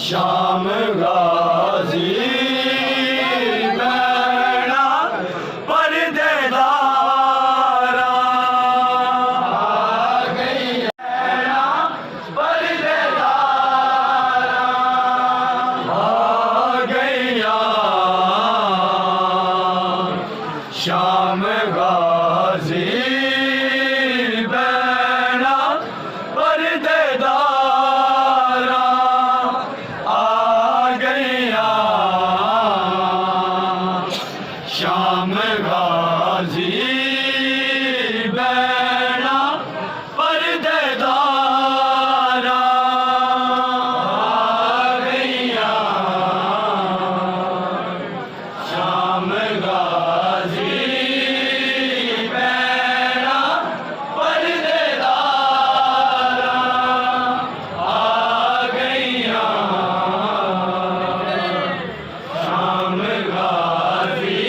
शाम गाजी बैना पर्देदारा आ गई बैना पर्देदारा आ गईया शाम गाजी बैना पर्देदारा शाम गाजी बैना पर्देदारा आ गईया शाम गाजी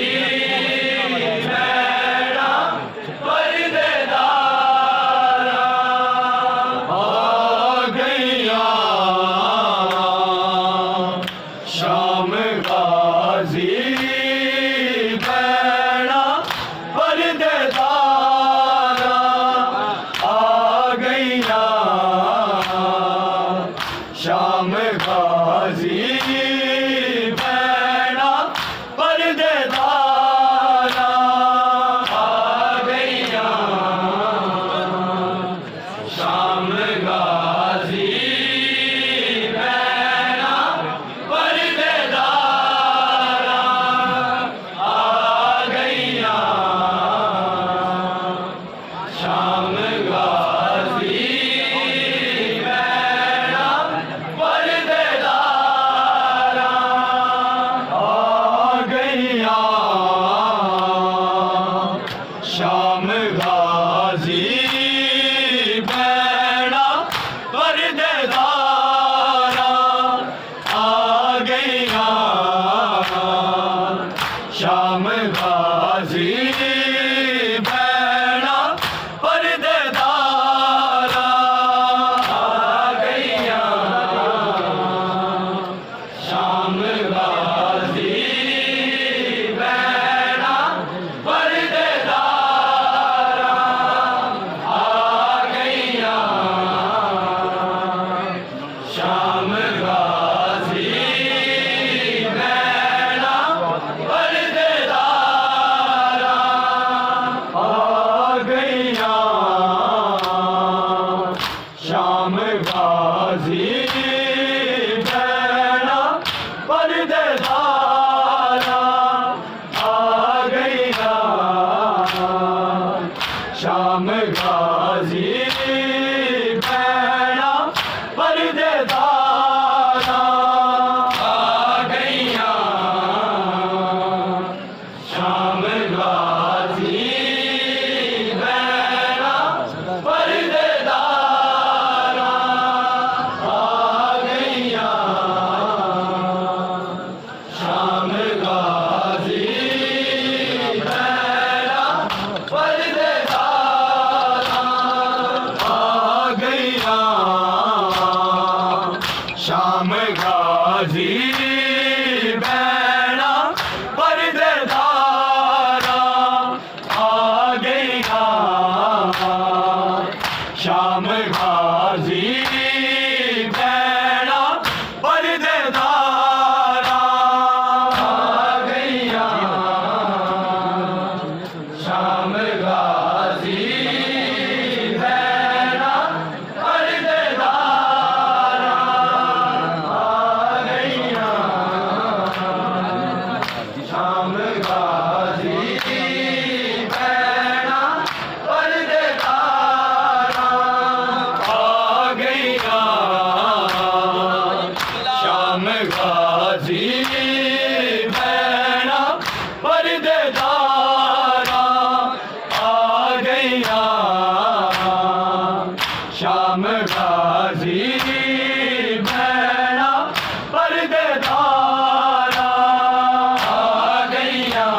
बैना पर्देदारा आ गईया शाम गाजी शाम गाजी बैना पर्देदारा आ गईया शाम गाजी बैना पर्देदारा आ गईया शाम गाजी शाम गाजी बैना पर्देदारा आ गईया शाम गाजी बैना पर्देदारा आ गईया शाम गाजी पर्देदारा आ गईया शाम गाजी बैना पर्देदारा आ गईया शाम गाजी बैना पर्देदारा आ गईया शाम गाजी बैना पर्देदारा आ गईया शाम गाजी बैना पर्देदारा आ गईया शाम गाजी बैना पर्देदारा आ गईया शाम गाजी बैना शाम गाजी भैरा पर्देदारा आ गईया शाम गाजी भैरा पर्देदारा आ गईया शाम गाजी भैरा पर्देदारा आ गईया शाम गाजी भैरा पर्देदारा आ गईया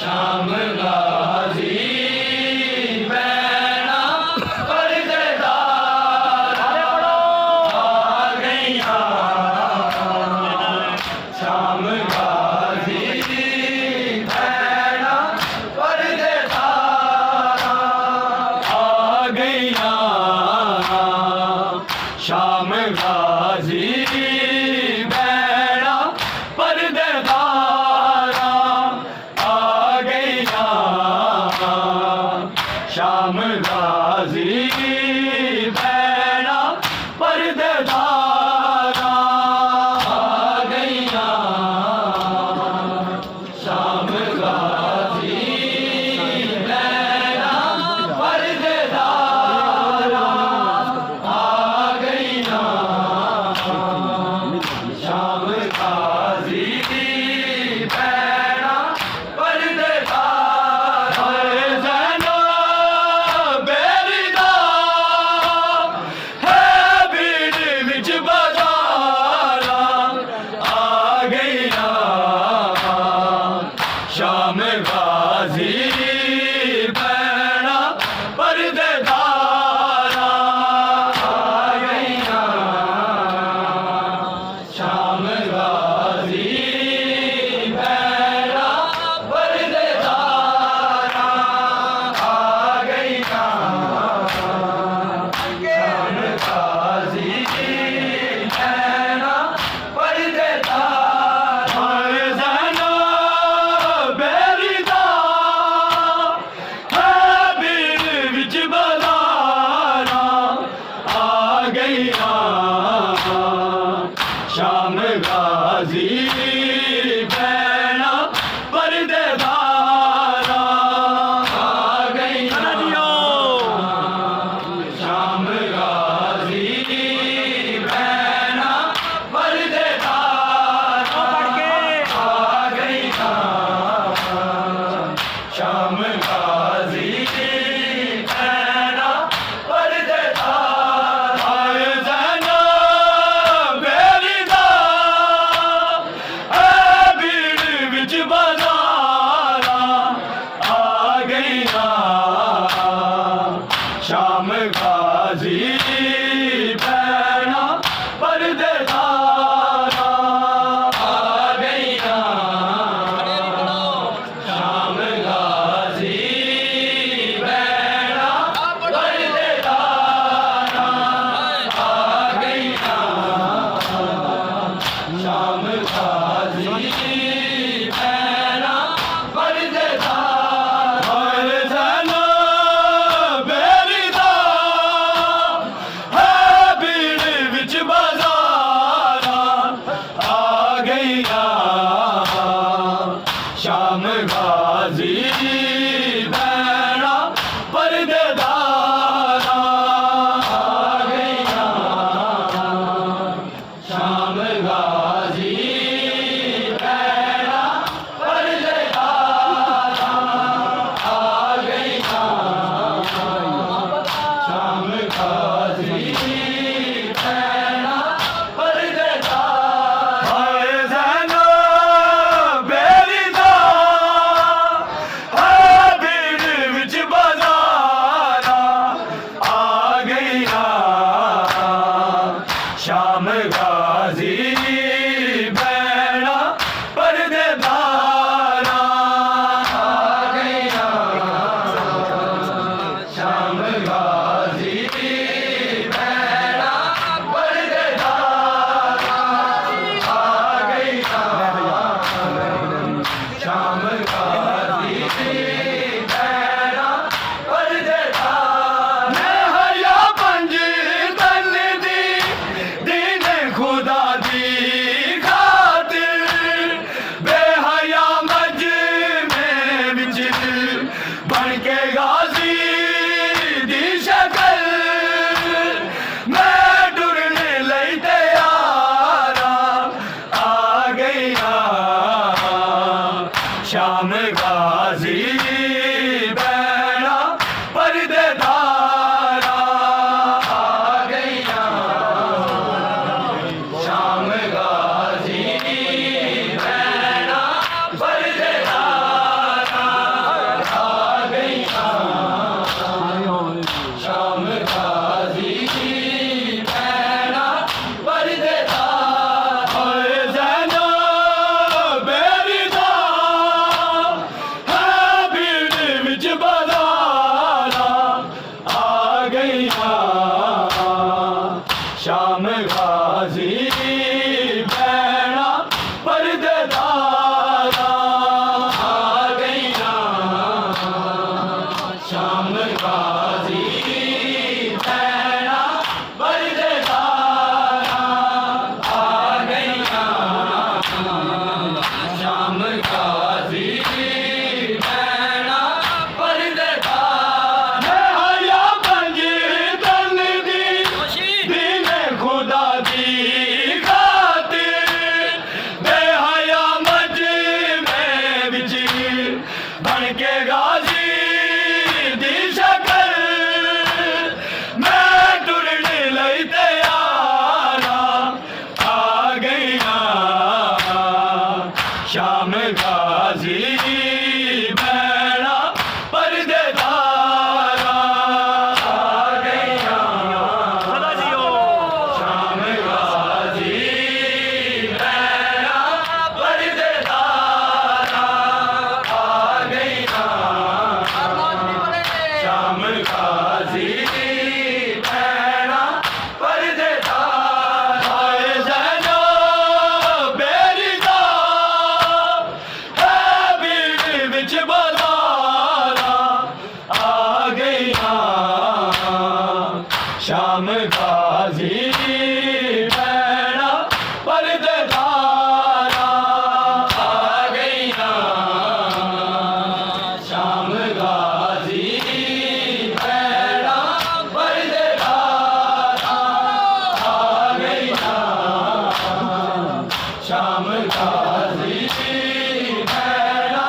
शाम गाजी भैरा पर्देदारा आ गईया शाम गाजी भैरा पर्देदारा आ गईया शाम गाजी भैरा पर्देदारा आ गईया शाम गाजी भैरा पर्देदारा आ गईया शाम गाजी भैरा पर्देदारा आ गईया शाम गाजी भैरा पर्देदारा ज़ैनो बेरिदा है भीड़ विच बाज़ारा आ गईया शाम गाजी भैरा पर्देदारा आ गईया शाम गाजी भैरा पर्देदारा आ गईया शाम गाजी भैरा पर्देदारा ज़ैनो बेरिदा है भीड़ विच बाज़ारा आ गईया शाम गाजी भैरा पर्देदारा आ गईया शाम गाजी भैरा पर्देदारा आ गईया शाम गाजी भैरा पर्देदारा ज़ैनो बेरिदा है भीड़ विच बाज़ारा आ गईया शाम गाजी भैरा पर्देदारा आ गईया शाम गाजी भैरा पर्देदारा आ गईया शाम गाजी भैरा पर्देदारा ज़ैनो बेरिदा है भीड़ विच बाज़ारा आ गईया शाम गाजी भैरा पर्देदारा आ गईया शाम गाजी भैरा पर्देदारा आ गईया शाम गाजी भैरा पर्देदारा ज़ैनो बेरिदा है शाम गाजी बैना पर्देदारा आ गईया शाम गाजी बैना पर्देदारा आ गईया शाम गाजी बैना पर्देदारा शाम गाजी बैना पर्देदारा आ गईया शाम गाजी बैना पर्देदारा आ गईया शाम गाजी बैना पर्देदारा हया पंज तन दी खुदा दी खातिर बेहया मज में बिच बन के गाजी दी शक्ल मैं टुरने लई तैयारा आ गईया शाम गाजी बैना पर्देदारा आ गईया शाम गाजी बैना पर्देदारा आ गईया शाम गाजी बैना पर्देदारा जैनो बेरिदा है बीड़ विच बाजारा आ गईया शाम गाजी बैना पर्देदारा आ गईया शाम गाजी बैना पर्देदारा आ गईया शाम गाजी बैना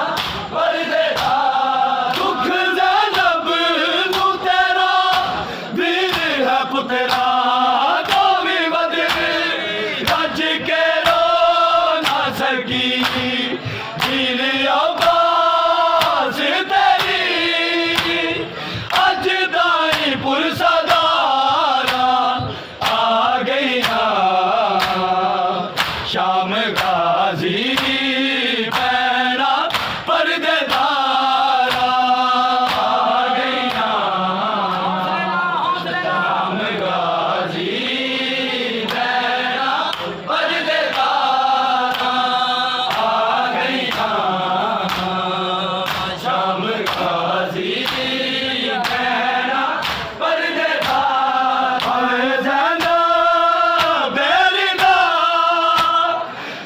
पर्देदारा दुख ज़ैनब नू तेरा वीर है पुत्रा तो भी बदल रज के रो ना सकी दिल अब्बास तेरी अज दाई पुरसदारा आ गईया शाम गाजी बैना पर्देदारा आ गईया शाम गाजी बैना पर्देदारा आ गईया शाम गाजी बैना पर्देदारा जैनो बेरिदा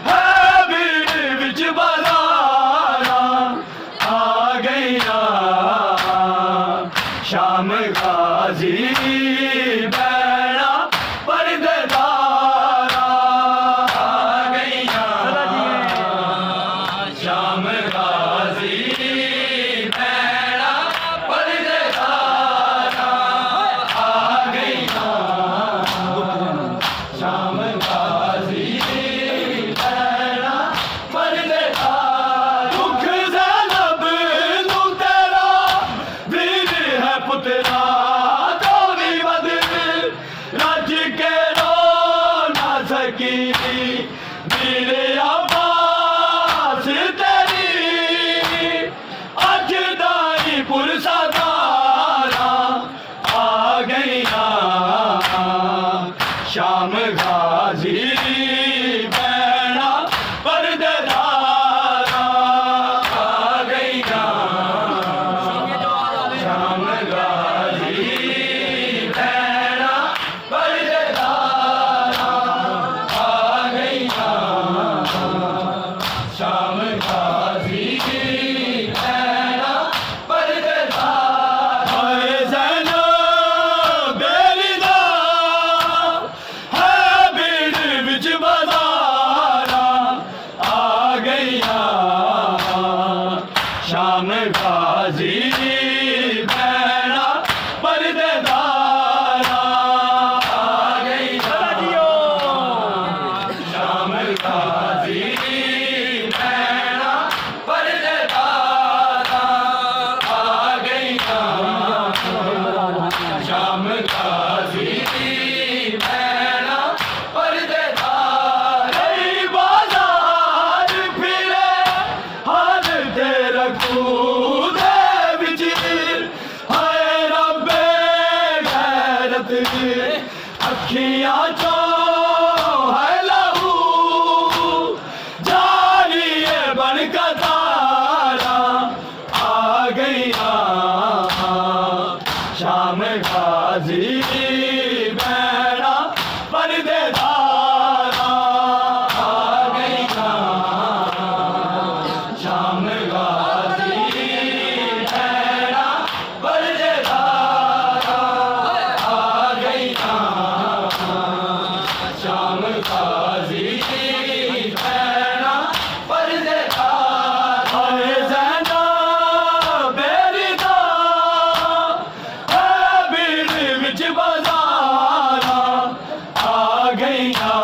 है बीड़ विच बाजारा आ गईया शाम गाजी बैना पर्देदारा आ गईया शाम गाजी बैना पर्देदारा आ गईया शाम गाजी बैना पर्देदारा दुख ज़ैनब नू तेरा वीर है पुत्रा तो भी भैणा पर्देदारा आ गई शाम गाजी भैणा पर्देदारा आ गई शाम गाजी भैणा पर्देदारा बाजार फिरे हाल तेरा कूदे विच हाय रब्बे गैरत अखियां चो है लहू जानिए बन कतारा आ गईया शाम गाजी भैणा पर्देदारा आ गईया शाम गाजी भैणा पर्देदारा आ गईया शाम गाजी भैणा पर्देदारा हाय ज़ैना बेरिदा है भीड़ विच बाज़ारा आ गईया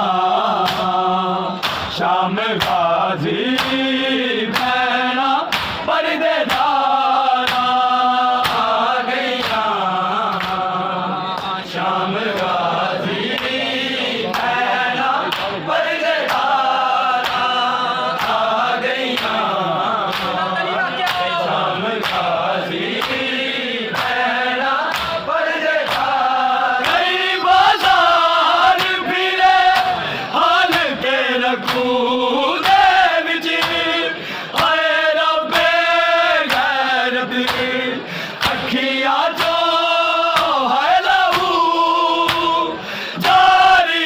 शाम गाजी भैणा पर्देदारा आ गईया शाम गाजी भैणा पर्देदारा आ गईया शाम गाजी भैणा पर्देदारा गई बाजार फिरे हाल के रखू दे विच हाय रब्बे गैरत अखियां चो है लहू जारी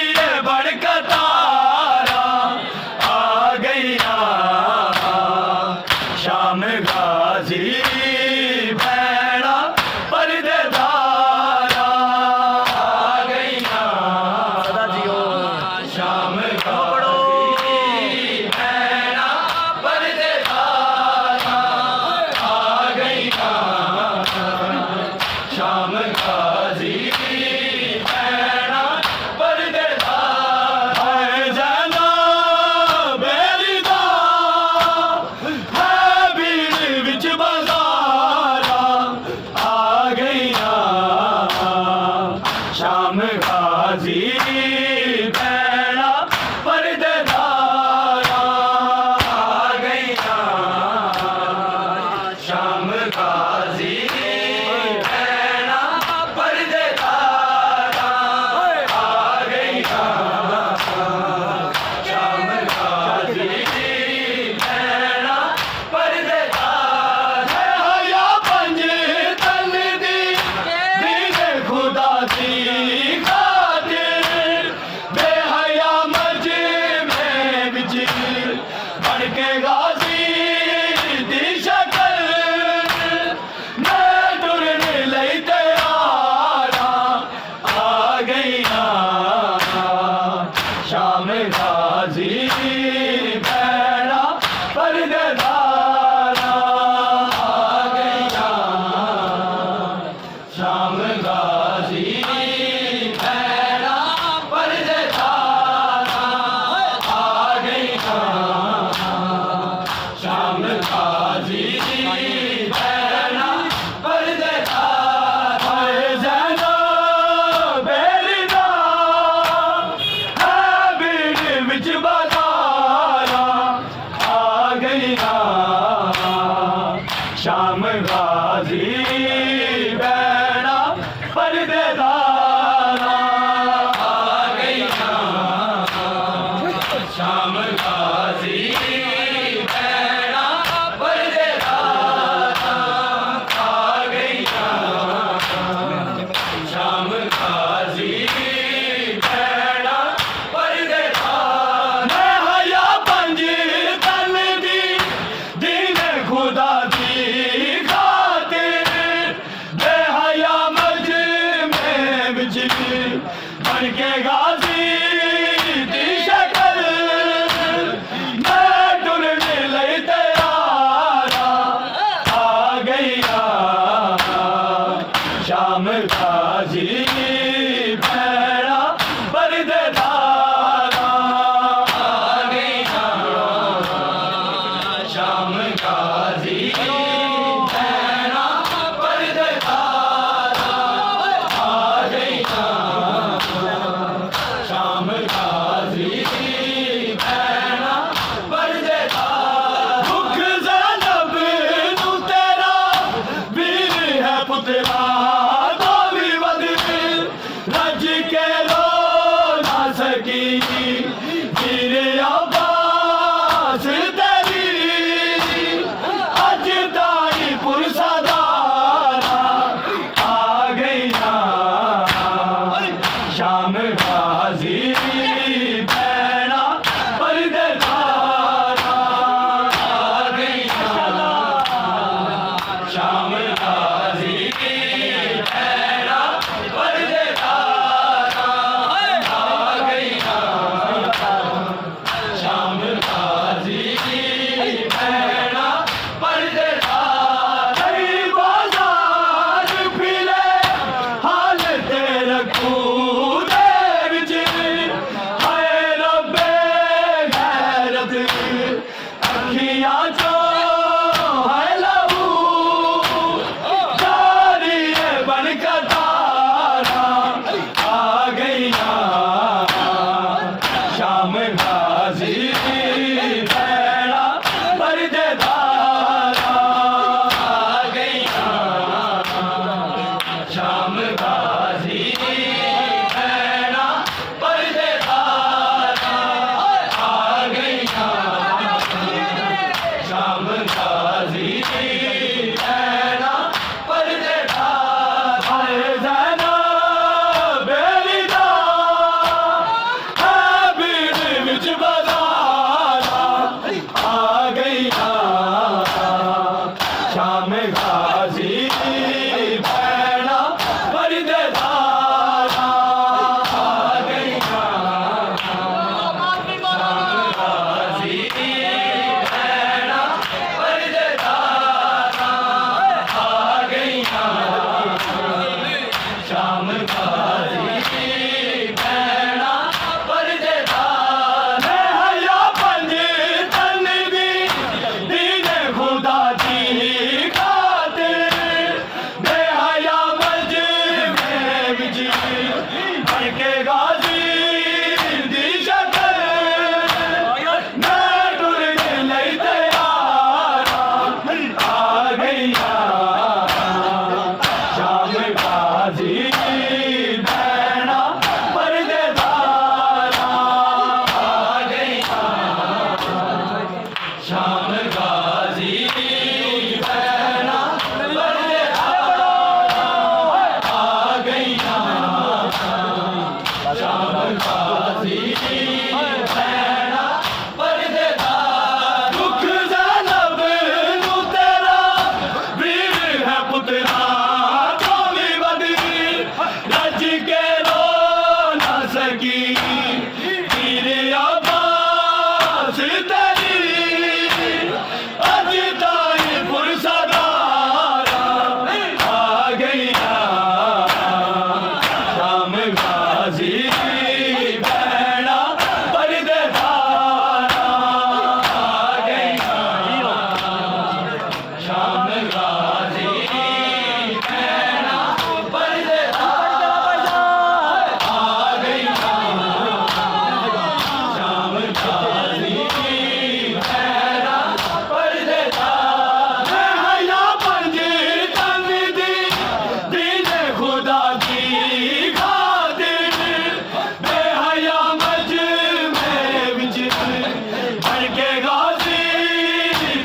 बड़ कतारा आ गईया शाम गाजी भैणा पर्देदारा आ गईया शाम गाजी भैणा पर्देदारा आ गईया शाम गाजी भैणा पर्देदारा हाय ज़ैना बेरिदा है भीड़ विच बाज़ारा आ गईया शाम गाजी भैणा पर्देदारा आ गईया शाम गाजी भैणा पर्देदारा आ गईया शाम गाजी भैणा पर्देदारा हया पंज तन दी दीने खुदा दी खातिर बेहया मजे में बिच बन के गाजी दी शक्ल मैं शाम गाजी भैड़ा पर्देदारा आ गईया शाम गाजी भैड़ा पर्देदारा आ गईया शाम गाजी भैड़ा पर्देदारा दुख ज़ैनब नू तेरा वीर है पुतरा तो भी वध रज के रो ना सकी वीर अब्बास तेरी अज ताई पुरसादारा आ गईया शाम गाजी भैड़ा पर्देदारा आ गईया शाम गाजी भैड़ा पर्देदारा आ गईया शाम गाजी भैड़ा पर्देदारा कई बाजार फिरे हाल तेरे कूदे विच हाय रब्बे गैरत अखियां चो है लहू जारी है बन कतारा आ गईया शाम गाजी भैड़ा पर्देदारा आ गईया शाम गाजी भैड़ा पर्देदारा आ गईया शाम गाजी भैड़ा पर्देदारा ज़ैनब बेलिदा है भीड़ विच बाज़ारा आ गईया शाम गाजी भैड़ा पर्देदारा आ गईया शाम गाजी भैड़ा पर्देदारा आ गईया शाम गाजी भैड़ा पर्देदारा हया पंज तन दी दीने खुदा दी खातिर बेहया मज में विच बन के गाजी दी शक्ल मैं टुरने लई तैयारा आ गईया शाम गाजी भैड़ा पर्देदारा आ गईया शाम गाजी भैड़ा पर्देदारा आ गईया शाम गाजी भैड़ा पर्देदारा दुख ज़ैनब नू तेरा वीर है पुतरा तो भी वध रज के रो ना सकी वीर अब्बास तेरी अज ताई पुरसादारा आ गईया शाम गाजी भैड़ा पर्देदारा आ गईया शाम गाजी भैड़ा पर्देदारा आ गईया शाम गाजी भैड़ा पर्देदारा हया पंज तन दी दीने खुदा की खातिर बेहया मज में विच बन के गाजी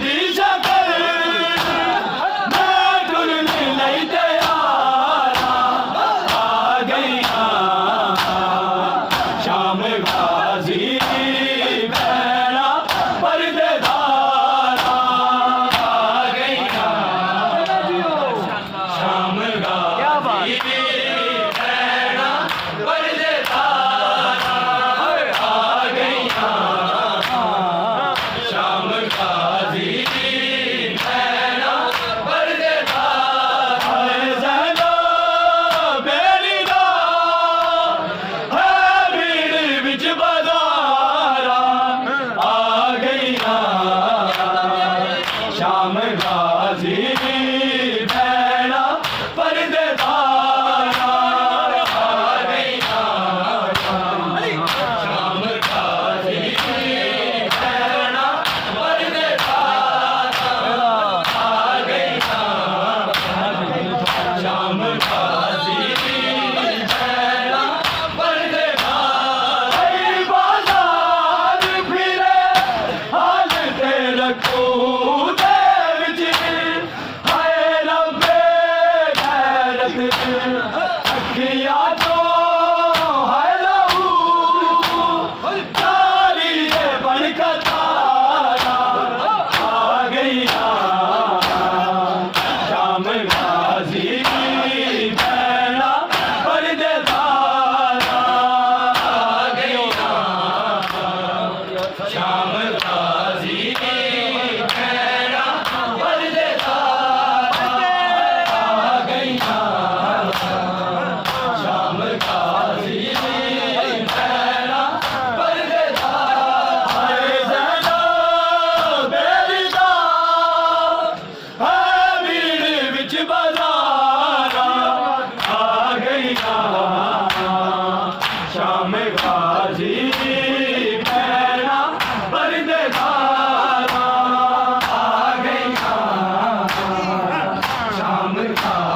दी शक्ल मैं टुरने लई तैयारा आ गईया शाम गाजी भैड़ा पर्देदारा आ गईया शाम गाजी भैड़ा पर्देदारा आ गईया शाम गाजी भैड़ा पर्देदारा ज़ैनब हम खा